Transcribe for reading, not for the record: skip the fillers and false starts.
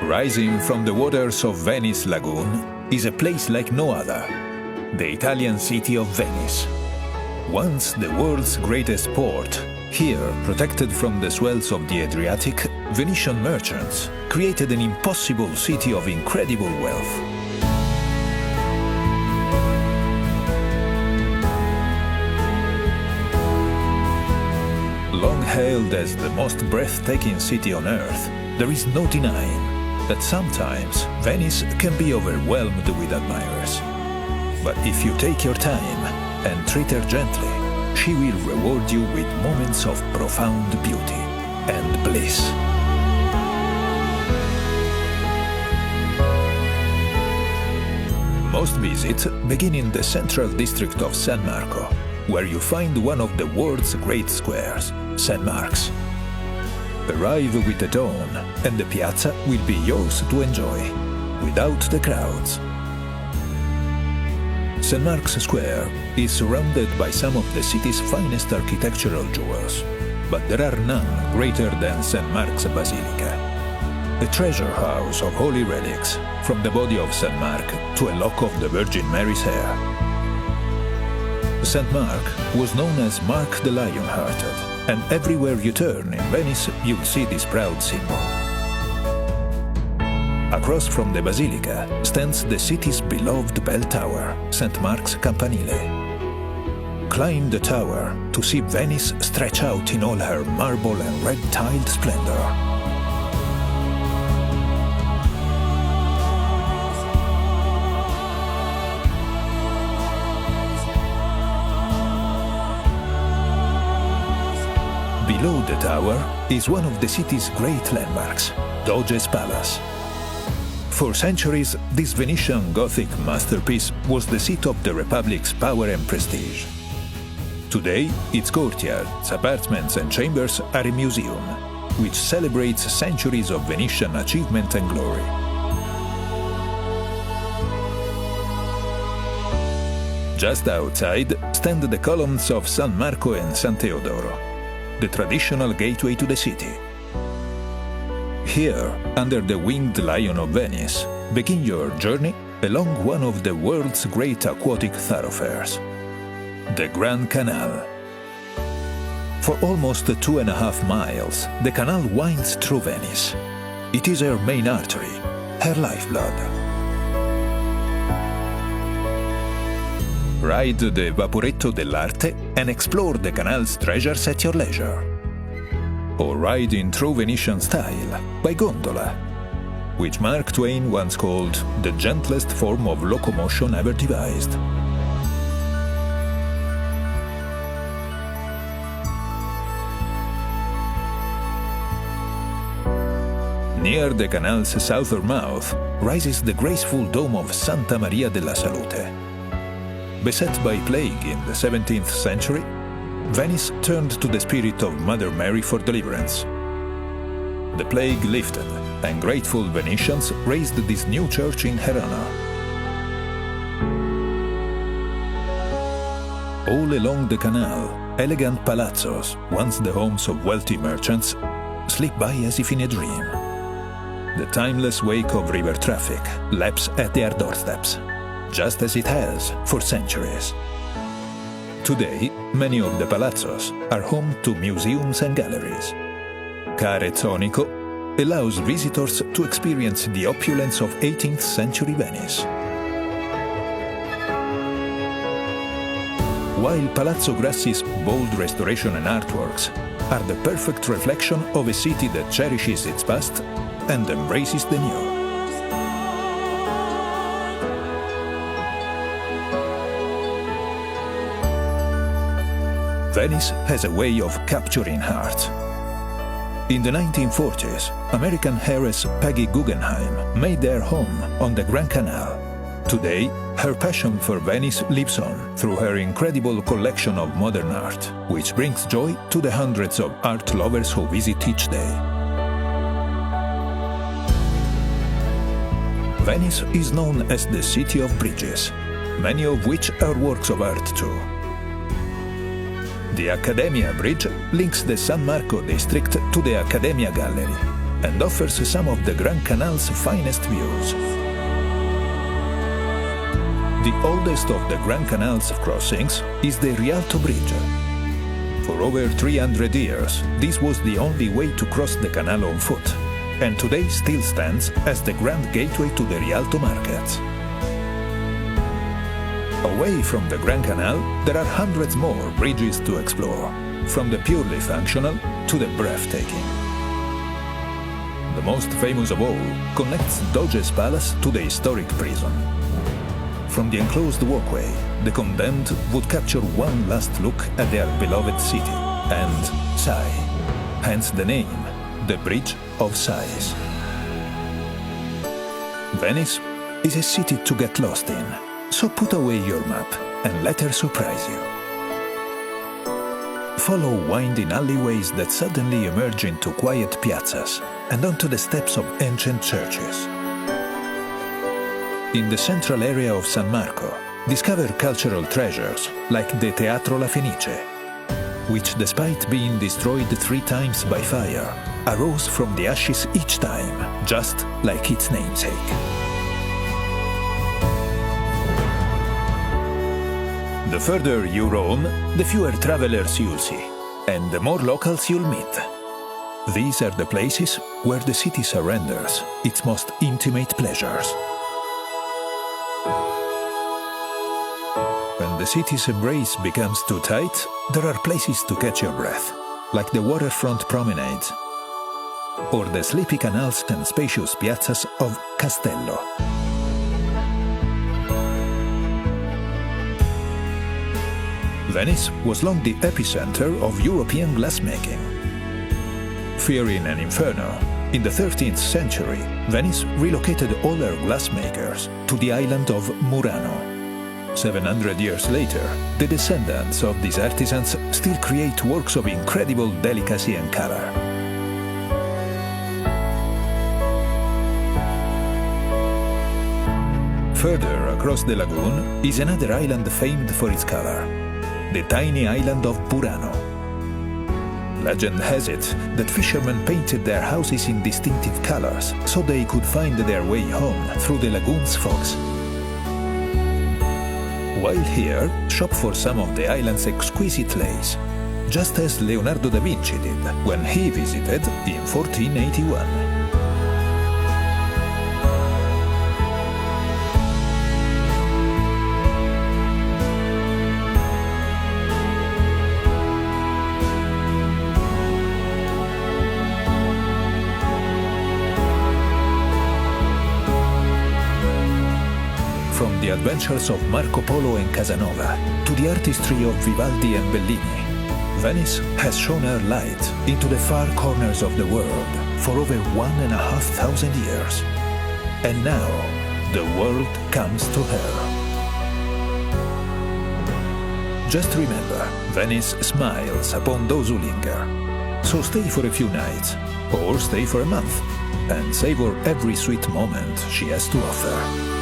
Rising from the waters of Venice Lagoon is a place like no other, the Italian city of Venice. Once the world's greatest port, here, protected from the swells of the Adriatic, Venetian merchants created an impossible city of incredible wealth. Long hailed as the most breathtaking city on earth, there is no denying that sometimes Venice can be overwhelmed with admirers. But if you take your time and treat her gently, she will reward you with moments of profound beauty and bliss. Most visits begin in the central district of San Marco, where you find one of the world's great squares, St. Mark's. Arrive with the dawn, and the piazza will be yours to enjoy, without the crowds. St. Mark's Square is surrounded by some of the city's finest architectural jewels, but there are none greater than St. Mark's Basilica, a treasure house of holy relics, from the body of St. Mark to a lock of the Virgin Mary's hair. St. Mark was known as Mark the Lion-Hearted, and everywhere you turn in Venice, you'll see this proud symbol. Across from the Basilica stands the city's beloved bell tower, St. Mark's Campanile. Climb the tower to see Venice stretch out in all her marble and red-tiled splendor. Below the tower is one of the city's great landmarks, Doge's Palace. For centuries, this Venetian Gothic masterpiece was the seat of the Republic's power and prestige. Today, its courtyards, apartments and chambers are a museum, which celebrates centuries of Venetian achievement and glory. Just outside stand the columns of San Marco and San Teodoro, the traditional gateway to the city. Here, under the winged lion of Venice, begin your journey along one of the world's great aquatic thoroughfares, the Grand Canal. For almost 2.5 miles, the canal winds through Venice. It is her main artery, her lifeblood. Ride the Vaporetto dell'Arte and explore the canal's treasures at your leisure. Or ride in true Venetian style by gondola, which Mark Twain once called the gentlest form of locomotion ever devised. Near the canal's southern mouth rises the graceful dome of Santa Maria della Salute. Beset by plague in the 17th century, Venice turned to the spirit of Mother Mary for deliverance. The plague lifted, and grateful Venetians raised this new church in her honor. All along the canal, elegant palazzos, once the homes of wealthy merchants, slip by as if in a dream. The timeless wake of river traffic laps at their doorsteps, just as it has for centuries. Today, many of the palazzos are home to museums and galleries. Care Zonico allows visitors to experience the opulence of 18th century Venice. While Palazzo Grassi's bold restoration and artworks are the perfect reflection of a city that cherishes its past and embraces the new. Venice has a way of capturing hearts. In the 1940s, American heiress Peggy Guggenheim made their home on the Grand Canal. Today, her passion for Venice lives on through her incredible collection of modern art, which brings joy to the hundreds of art lovers who visit each day. Venice is known as the City of Bridges, many of which are works of art too. The Accademia Bridge links the San Marco district to the Accademia Gallery, and offers some of the Grand Canal's finest views. The oldest of the Grand Canal's crossings is the Rialto Bridge. For over 300 years, this was the only way to cross the canal on foot, and today still stands as the grand gateway to the Rialto markets. Away from the Grand Canal, there are hundreds more bridges to explore, from the purely functional to the breathtaking. The most famous of all connects Doge's Palace to the historic prison. From the enclosed walkway, the condemned would capture one last look at their beloved city and sigh, hence the name, the Bridge of Sighs. Venice is a city to get lost in, so put away your map and let her surprise you. Follow winding alleyways that suddenly emerge into quiet piazzas and onto the steps of ancient churches. In the central area of San Marco, discover cultural treasures like the Teatro La Fenice, which, despite being destroyed 3 times by fire, arose from the ashes each time, just like its namesake. The further you roam, the fewer travelers you'll see, and the more locals you'll meet. These are the places where the city surrenders its most intimate pleasures. When the city's embrace becomes too tight, there are places to catch your breath, like the waterfront promenades, or the sleepy canals and spacious piazzas of Castello. Venice was long the epicenter of European glassmaking. Fearing an inferno, in the 13th century, Venice relocated all her glassmakers to the island of Murano. 700 years later, the descendants of these artisans still create works of incredible delicacy and color. Further across the lagoon is another island famed for its color, the tiny island of Burano. Legend has it that fishermen painted their houses in distinctive colors so they could find their way home through the lagoon's fogs. While here, shop for some of the island's exquisite lace, just as Leonardo da Vinci did when he visited in 1481. From the adventures of Marco Polo and Casanova to the artistry of Vivaldi and Bellini, Venice has shone her light into the far corners of the world for over 1,500 years. And now, the world comes to her. Just remember, Venice smiles upon those who linger. So stay for a few nights, or stay for a month, and savor every sweet moment she has to offer.